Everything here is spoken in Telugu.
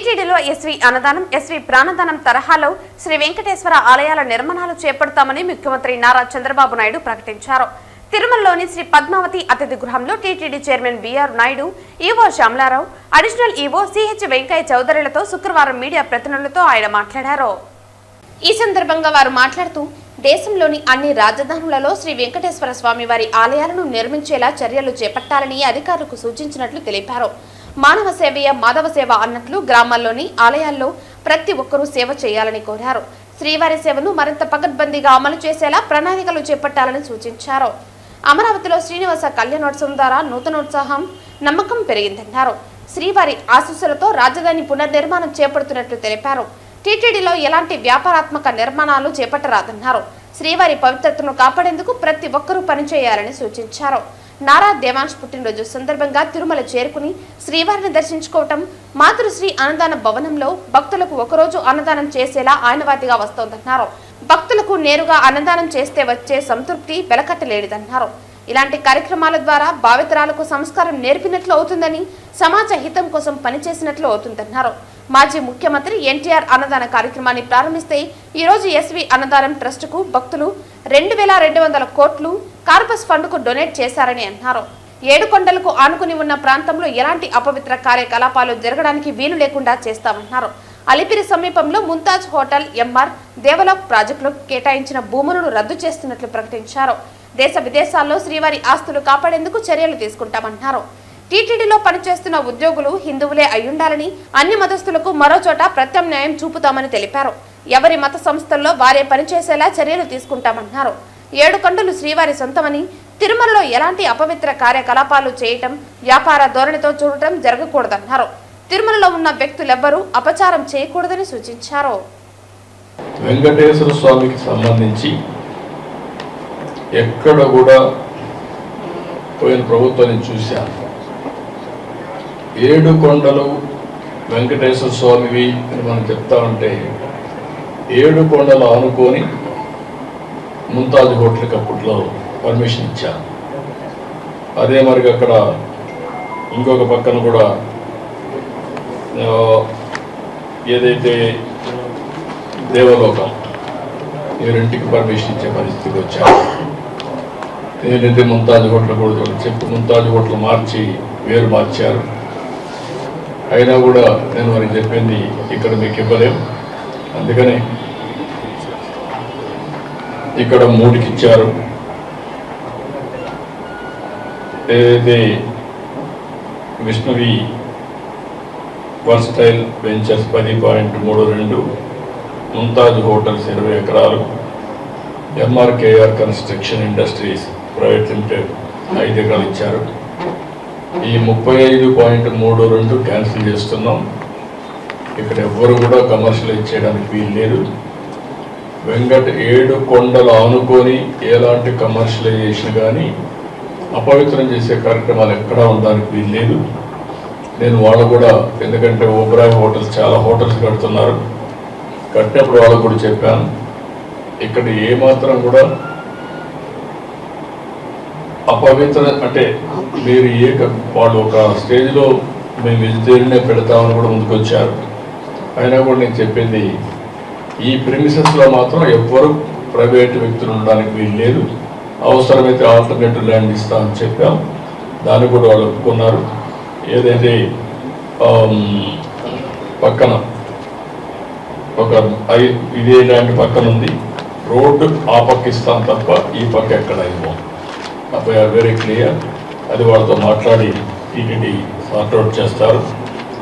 టీటీడీలో ఎస్వి అన్నదానం, ఎస్వి ప్రాణదానం తరహాలో శ్రీ వెంకటేశ్వర ఆలయాల నిర్మాణాలు చేపడతామని ముఖ్యమంత్రి నారా చంద్రబాబు నాయుడు ప్రకటించారు. తిరుమలలోని శ్రీ పద్మావతి అతిథి గృహంలో TTD chairman BR Naidu, EO Shyamala Rao, additional EO CH Venkaiah చౌదరిలతో శుక్రవారం మీడియా ప్రతినిధులతో ఆయన మాట్లాడారు. ఈ సందర్భంగా వారు మాట్లాడుతూ దేశంలోని అన్ని రాజధానులలో శ్రీ వెంకటేశ్వర స్వామి వారి ఆలయాలను నిర్మించేలా చర్యలు చేపట్టాలని అధికారులకు సూచించినట్లు తెలిపారు. మానవ సేవయ మాధవ సేవ అన్నట్లు గ్రామాల్లోని ఆలయాల్లో ప్రతి ఒక్కరూ సేవ చేయాలని కోరారు. శ్రీవారి సేవను మరింత పకడ్బందీగా అమలు చేసేలా ప్రణాళికలు చేపట్టాలని సూచించారు. అమరావతిలో శ్రీనివాస కళ్యాణోత్సవం ద్వారా నూతనోత్సాహం, నమ్మకం పెరిగిందన్నారు. శ్రీవారి ఆశీస్సులతో రాజధాని పునర్నిర్మాణం చేపడుతున్నట్లు తెలిపారు. టీటీడీలో ఎలాంటి వ్యాపారాత్మక నిర్మాణాలు చేపట్టరాదన్నారు. శ్రీవారి పవిత్రతను కాపాడేందుకు ప్రతి ఒక్కరూ పనిచేయాలని సూచించారు. నారా దేవాంశ్ పుట్టినరోజు సందర్భంగా తిరుమల చేరుకుని శ్రీవారిని దర్శించుకోవటం, మాతృశ్రీ అన్నదాన భవనంలో భక్తులకు ఒకరోజు అన్నదానం చేసేలా ఆనవాతిగా వస్తోందన్నారు. భక్తులకు నేరుగా అన్నదానం చేస్తే వచ్చే సంతృప్తి వెలకట్టలేనిదన్నారు. ఇలాంటి కార్యక్రమాల ద్వారా భావితరాలకు సంస్కారం నేర్పినట్లు అవుతుందని, సమాజ హితం కోసం పనిచేసినట్లు అవుతుందన్నారు. మాజీ ముఖ్యమంత్రి ఎన్టీఆర్ అన్నదాన కార్యక్రమాన్ని ప్రారంభిస్తే ఈ రోజు ఎస్వి అన్నదానం ట్రస్టుకు భక్తులు 2,200 కోట్లు కార్పస్ ఫండ్కు డొనేట్ చేశారని అన్నారు. ఏడుకొండలకు ఆనుకుని ఉన్న ప్రాంతంలో ఎలాంటి అపవిత్ర కార్యకలాపాలు జరగడానికి వీలు లేకుండా చేస్తామన్నారు. అలిపిరి సమీపంలో ముంతాజ్ హోటల్, ఎంఆర్ దేవలాక్ ప్రాజెక్టులకు కేటాయించిన భూములను రద్దు చేస్తున్నట్లు ప్రకటించారు. దేశ విదేశాల్లో శ్రీవారి ఆస్తులు కాపాడేందుకు చర్యలు తీసుకుంటామన్నారు. టీటీడీలో పనిచేస్తున్న ఉద్యోగులు హిందువులే అయ్యుండాలని, అన్ని మతస్థులకు మరో చోట ప్రత్యామ్నాయం చూపుతామని తెలిపారు. ఎవరి మత సంస్థల్లో వారే పనిచేసేలా చర్యలు తీసుకుంటామన్నారు. ఏడుకొండలు శ్రీవారి సొంతమని, తిరుమలలో ఎలాంటి అపవిత్ర కార్యకలాపాలు చేయటం, వ్యాపార ధోరణితో చూడటం జరగకూడదన్నారు. తిరుమలలో ఉన్న వ్యక్తులెవ్వరూ అపచారం చేయకూడదని సూచించారు. వెంకటేశ్వర స్వామికి సంబంధించి ఎక్కడ కూడా పోయిన ప్రభుత్వాన్ని చూశాను. 7 కొండలు వెంకటేశ్వర స్వామివి అని మనం చెప్తా ఉంటే 7 కొండలు ఆనుకొని ముంతాజ్ హోటల్కి అప్పట్లో పర్మిషన్ ఇచ్చాను. అదే మరి అక్కడ ఇంకొక పక్కన కూడా ఏదైతే దేవలోకం ఈ రెంటికి పర్మిషన్ ఇచ్చే పరిస్థితికి వచ్చాను. ఏదైతే ముంతాజ్ హోటల్ కూడా చెప్పి ముంతాజ్ హోటల్ వేరు మార్చారు. అయినా కూడా నేను వారికి చెప్పింది ఇక్కడ మీకు ఇవ్వలేం, అందుకని ఇక్కడ 3కి ఇచ్చారు. ఏదైతే విష్ణువి వర్స్టైల్ వెంచర్స్ 10.32, ముంతాజ్ హోటల్స్ 20 ఎకరాలు, MRKR construction industries private limited 5 ఎకరాలు ఇచ్చారు. ఈ 35.32 క్యాన్సిల్ చేస్తున్నాం. ఇక్కడ ఎవ్వరు కూడా కమర్షియలైజ్ చేయడానికి వీలు లేదు. 7 కొండలు ఆనుకొని ఎలాంటి కమర్షియలైజేషన్ కానీ అపవిత్రం చేసే కార్యక్రమాలు ఎక్కడా ఉండడానికి వీలు లేదు. నేను వాళ్ళు కూడా, ఎందుకంటే ఓబ్రాయ్ హోటల్స్ చాలా హోటల్స్ కడుతున్నారు, కట్టినప్పుడు వాళ్ళకు కూడా చెప్పాను, ఇక్కడ ఏమాత్రం కూడా అపవిత్ర అంటే మీరు వాళ్ళు ఒక స్టేజ్లో మేము వెజిటేరియనే పెడతామని కూడా ముందుకొచ్చారు. అయినా కూడా నేను చెప్పింది ఈ ప్రిమిసెస్లో మాత్రం ఎవ్వరు ప్రైవేట్ వ్యక్తులు ఉండడానికి వీలు లేదు. అవసరమైతే ఆల్టర్నేటివ్ ల్యాండ్ ఇస్తామని చెప్పాం. దాన్ని కూడా వాళ్ళు ఒప్పుకున్నారు. ఏదైతే పక్కన ఒక ఇదే ల్యాండ్ పక్కన ఉంది, రోడ్డు ఆ పక్క ఇస్తాం తప్ప ఈ పక్క ఎక్కడ ఇవ్వం. అప్పుడు వెరీ క్లియర్. అది వాళ్ళతో మాట్లాడి టీటీడీ సార్ట్అవుట్ చేస్తారు.